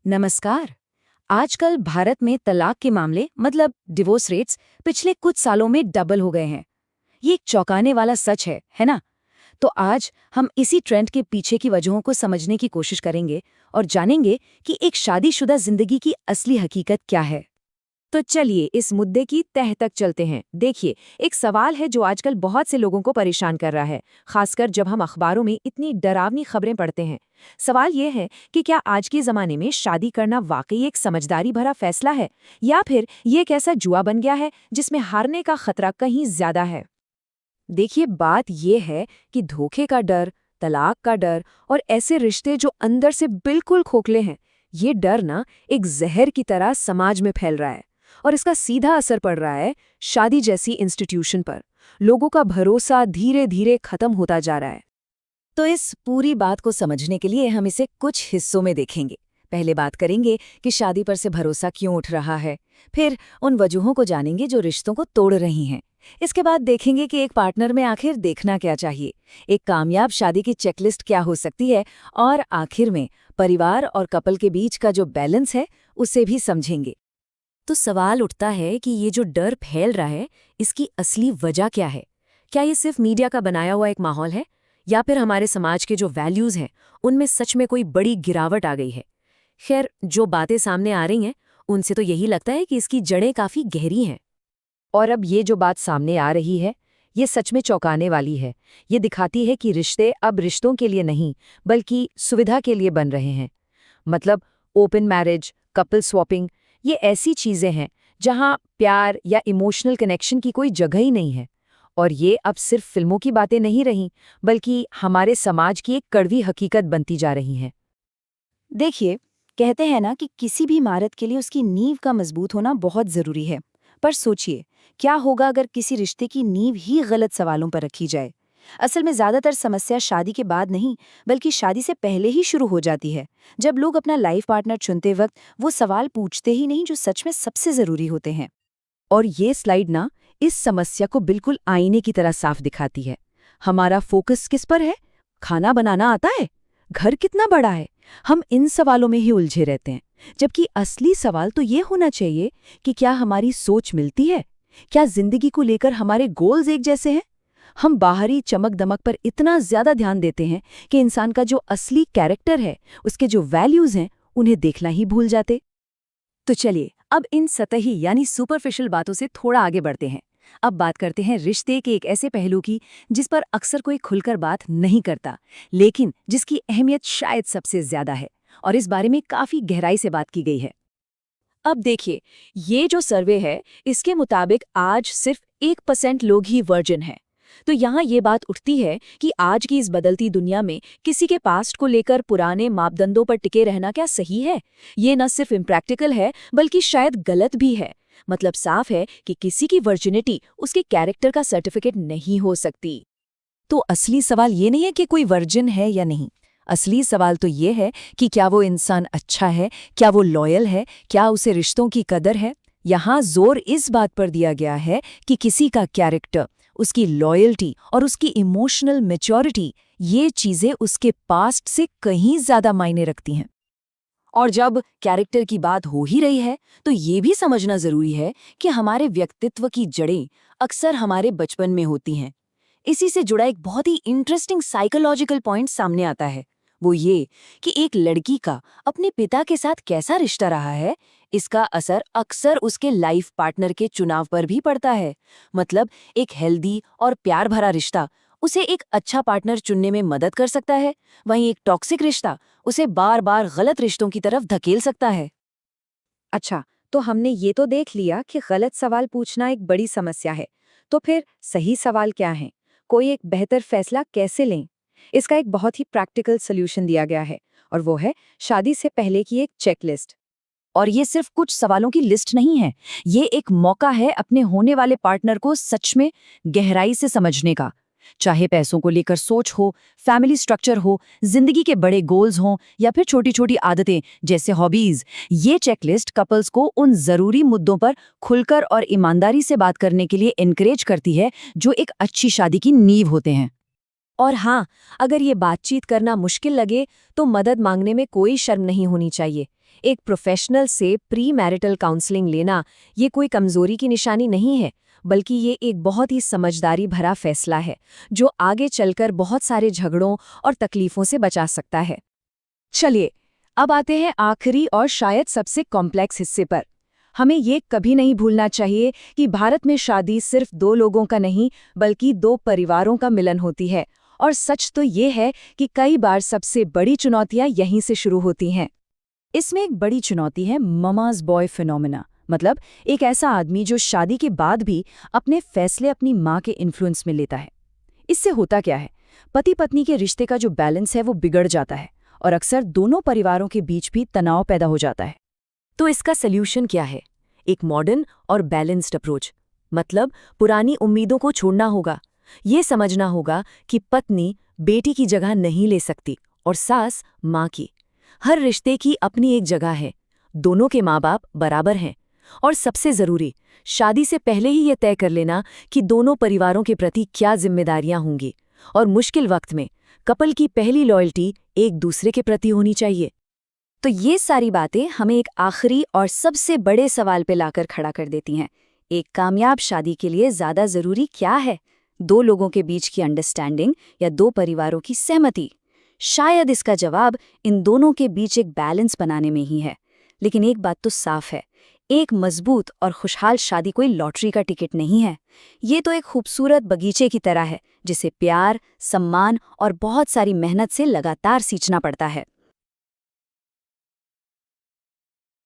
नमस्कार। आजकल भारत में तलाक के मामले मतलब डिवोर्स रेट्स पिछले कुछ सालों में डबल हो गए हैं। ये एक चौंकाने वाला सच है ना? तो आज हम इसी ट्रेंड के पीछे की वजहों को समझने की कोशिश करेंगे और जानेंगे कि एक शादीशुदा जिंदगी की असली हकीकत क्या है। तो चलिए इस मुद्दे की तह तक चलते हैं। देखिए, एक सवाल है जो आजकल बहुत से लोगों को परेशान कर रहा है, खासकर जब हम अखबारों में इतनी डरावनी खबरें पढ़ते हैं। सवाल ये है कि क्या आज के ज़माने में शादी करना वाकई एक समझदारी भरा फैसला है, या फिर ये एक ऐसा जुआ बन गया है जिसमें हारने का खतरा कहीं ज्यादा है। देखिए, बात ये है कि धोखे का डर, तलाक का डर और ऐसे रिश्ते जो अंदर से बिल्कुल खोखले हैं, ये डर ना एक जहर की तरह समाज में फैल रहा है और इसका सीधा असर पड़ रहा है शादी जैसी इंस्टीट्यूशन पर। लोगों का भरोसा धीरे धीरे खत्म होता जा रहा है। तो इस पूरी बात को समझने के लिए हम इसे कुछ हिस्सों में देखेंगे। पहले बात करेंगे कि शादी पर से भरोसा क्यों उठ रहा है, फिर उन वजहों को जानेंगे जो रिश्तों को तोड़ रही हैं। इसके बाद देखेंगे कि एक पार्टनर में आखिर देखना क्या चाहिए, एक कामयाब शादी की चेकलिस्ट क्या हो सकती है, और आखिर में परिवार और कपल के बीच का जो बैलेंस है उसे भी समझेंगे। तो सवाल उठता है कि ये जो डर फैल रहा है, इसकी असली वजह क्या है? क्या ये सिर्फ मीडिया का बनाया हुआ एक माहौल है, या फिर हमारे समाज के जो वैल्यूज़ हैं उनमें सच में कोई बड़ी गिरावट आ गई है? खैर, जो बातें सामने आ रही हैं उनसे तो यही लगता है कि इसकी जड़ें काफ़ी गहरी हैं। और अब ये जो बात सामने आ रही है, ये सच में चौंकाने वाली है। ये दिखाती है कि रिश्ते अब रिश्तों के लिए नहीं, बल्कि सुविधा के लिए बन रहे हैं। मतलब ओपन मैरिज, कपल स्वॉपिंग, ये ऐसी चीज़ें हैं जहाँ प्यार या इमोशनल कनेक्शन की कोई जगह ही नहीं है। और ये अब सिर्फ फिल्मों की बातें नहीं रहीं, बल्कि हमारे समाज की एक कड़वी हकीकत बनती जा रही हैं। देखिए, कहते हैं ना कि किसी भी इमारत के लिए उसकी नींव का मजबूत होना बहुत ज़रूरी है। पर सोचिए, क्या होगा अगर किसी रिश्ते की नींव ही गलत सवालों पर रखी जाए? असल में ज़्यादातर समस्या शादी के बाद नहीं, बल्कि शादी से पहले ही शुरू हो जाती है, जब लोग अपना लाइफ पार्टनर चुनते वक्त वो सवाल पूछते ही नहीं जो सच में सबसे ज़रूरी होते हैं। और ये स्लाइड ना इस समस्या को बिल्कुल आईने की तरह साफ दिखाती है। हमारा फोकस किस पर है? खाना बनाना आता है? घर कितना बड़ा है? हम इन सवालों में ही उलझे रहते हैं, जबकि असली सवाल तो ये होना चाहिए कि क्या हमारी सोच मिलती है? क्या जिंदगी को लेकर हमारे गोल्स एक जैसे हैं? हम बाहरी चमक दमक पर इतना ज्यादा ध्यान देते हैं कि इंसान का जो असली कैरेक्टर है, उसके जो वैल्यूज हैं, उन्हें देखना ही भूल जाते। तो चलिए अब इन सतही यानी सुपरफिशियल बातों से थोड़ा आगे बढ़ते हैं। अब बात करते हैं रिश्ते के एक ऐसे पहलू की जिस पर अक्सर कोई खुलकर बात नहीं करता, लेकिन जिसकी अहमियत शायद सबसे ज्यादा है, और इस बारे में काफी गहराई से बात की गई है। अब देखिए, ये जो सर्वे है, इसके मुताबिक आज सिर्फ 1% लोग ही वर्जिन हैं। तो यहाँ ये बात उठती है कि आज की इस बदलती दुनिया में किसी के पास्ट को लेकर पुराने मापदंडों पर टिके रहना क्या सही है? ये न सिर्फ इम्प्रैक्टिकल है, बल्कि शायद गलत भी है। मतलब साफ है कि किसी की वर्जिनिटी उसके कैरेक्टर का सर्टिफिकेट नहीं हो सकती। तो असली सवाल ये नहीं है कि कोई वर्जिन है या नहीं। असली सवाल तो ये है कि क्या वो इंसान अच्छा है, क्या वो लॉयल है, क्या उसे रिश्तों की कदर है। यहाँ जोर इस बात पर दिया गया है कि किसी का कैरेक्टर, उसकी लॉयल्टी और उसकी इमोशनल मैच्योरिटी, ये चीज़ें उसके पास्ट से कहीं ज़्यादा मायने रखती हैं। और जब कैरेक्टर की बात हो ही रही है, तो ये भी समझना ज़रूरी है कि हमारे व्यक्तित्व की जड़ें अक्सर हमारे बचपन में होती हैं। इसी से जुड़ा एक बहुत ही इंटरेस्टिंग साइकोलॉजिकल पॉइंट सामने आता है। वो ये कि एक लड़की का अपने पिता के साथ कैसा रिश्ता रहा है, इसका असर अक्सर उसके लाइफ पार्टनर के चुनाव पर भी पड़ता है। मतलब एक हेल्दी और प्यार भरा रिश्ता उसे एक अच्छा पार्टनर चुनने में मदद कर सकता है, वहीं एक टॉक्सिक रिश्ता उसे बार बार गलत रिश्तों की तरफ धकेल सकता है। अच्छा, तो हमने ये तो देख लिया कि गलत सवाल पूछना एक बड़ी समस्या है। तो फिर सही सवाल क्या है? कोई एक बेहतर फैसला कैसे लें? इसका एक बहुत ही प्रैक्टिकल सॉल्यूशन दिया गया है, और वो है शादी से पहले की एक चेकलिस्ट। और ये सिर्फ कुछ सवालों की लिस्ट नहीं है, ये एक मौका है अपने होने वाले पार्टनर को सच में गहराई से समझने का। चाहे पैसों को लेकर सोच हो, फैमिली स्ट्रक्चर हो, जिंदगी के बड़े गोल्स हों, या फिर छोटी छोटी आदतें जैसे हॉबीज, ये चेकलिस्ट कपल्स को उन जरूरी मुद्दों पर खुलकर और ईमानदारी से बात करने के लिए एनकरेज करती है जो एक अच्छी शादी की नींव होते हैं। और हाँ, अगर ये बातचीत करना मुश्किल लगे तो मदद मांगने में कोई शर्म नहीं होनी चाहिए। एक प्रोफेशनल से प्री मैरिटल काउंसलिंग लेना ये कोई कमजोरी की निशानी नहीं है, बल्कि ये एक बहुत ही समझदारी भरा फैसला है जो आगे चलकर बहुत सारे झगड़ों और तकलीफों से बचा सकता है। चलिए, अब आते हैं आखिरी और शायद सबसे कॉम्प्लेक्स हिस्से पर। हमें ये कभी नहीं भूलना चाहिए कि भारत में शादी सिर्फ दो लोगों का नहीं, बल्कि दो परिवारों का मिलन होती है। और सच तो ये है कि कई बार सबसे बड़ी चुनौतियां यहीं से शुरू होती हैं। इसमें एक बड़ी चुनौती है ममाज बॉय फिनोमेना, मतलब एक ऐसा आदमी जो शादी के बाद भी अपने फैसले अपनी माँ के इन्फ्लुएंस में लेता है। इससे होता क्या है, पति पत्नी के रिश्ते का जो बैलेंस है वो बिगड़ जाता है और अक्सर दोनों परिवारों के बीच भी तनाव पैदा हो जाता है। तो इसका सल्यूशन क्या है? एक मॉडर्न और बैलेंस्ड अप्रोच, मतलब पुरानी उम्मीदों को छोड़ना होगा। ये समझना होगा कि पत्नी बेटी की जगह नहीं ले सकती और सास माँ की। हर रिश्ते की अपनी एक जगह है, दोनों के माँ बाप बराबर हैं। और सबसे ज़रूरी, शादी से पहले ही ये तय कर लेना कि दोनों परिवारों के प्रति क्या जिम्मेदारियां होंगी, और मुश्किल वक्त में कपल की पहली लॉयल्टी एक दूसरे के प्रति होनी चाहिए। तो ये सारी बातें हमें एक आखिरी और सबसे बड़े सवाल पे लाकर खड़ा कर देती हैं। एक कामयाब शादी के लिए ज़्यादा ज़रूरी क्या है, दो लोगों के बीच की अंडरस्टैंडिंग या दो परिवारों की सहमति? शायद इसका जवाब इन दोनों के बीच एक बैलेंस बनाने में ही है। लेकिन एक बात तो साफ है, एक मजबूत और खुशहाल शादी कोई लॉटरी का टिकट नहीं है। ये तो एक खूबसूरत बगीचे की तरह है जिसे प्यार, सम्मान और बहुत सारी मेहनत से लगातार सींचना पड़ता है।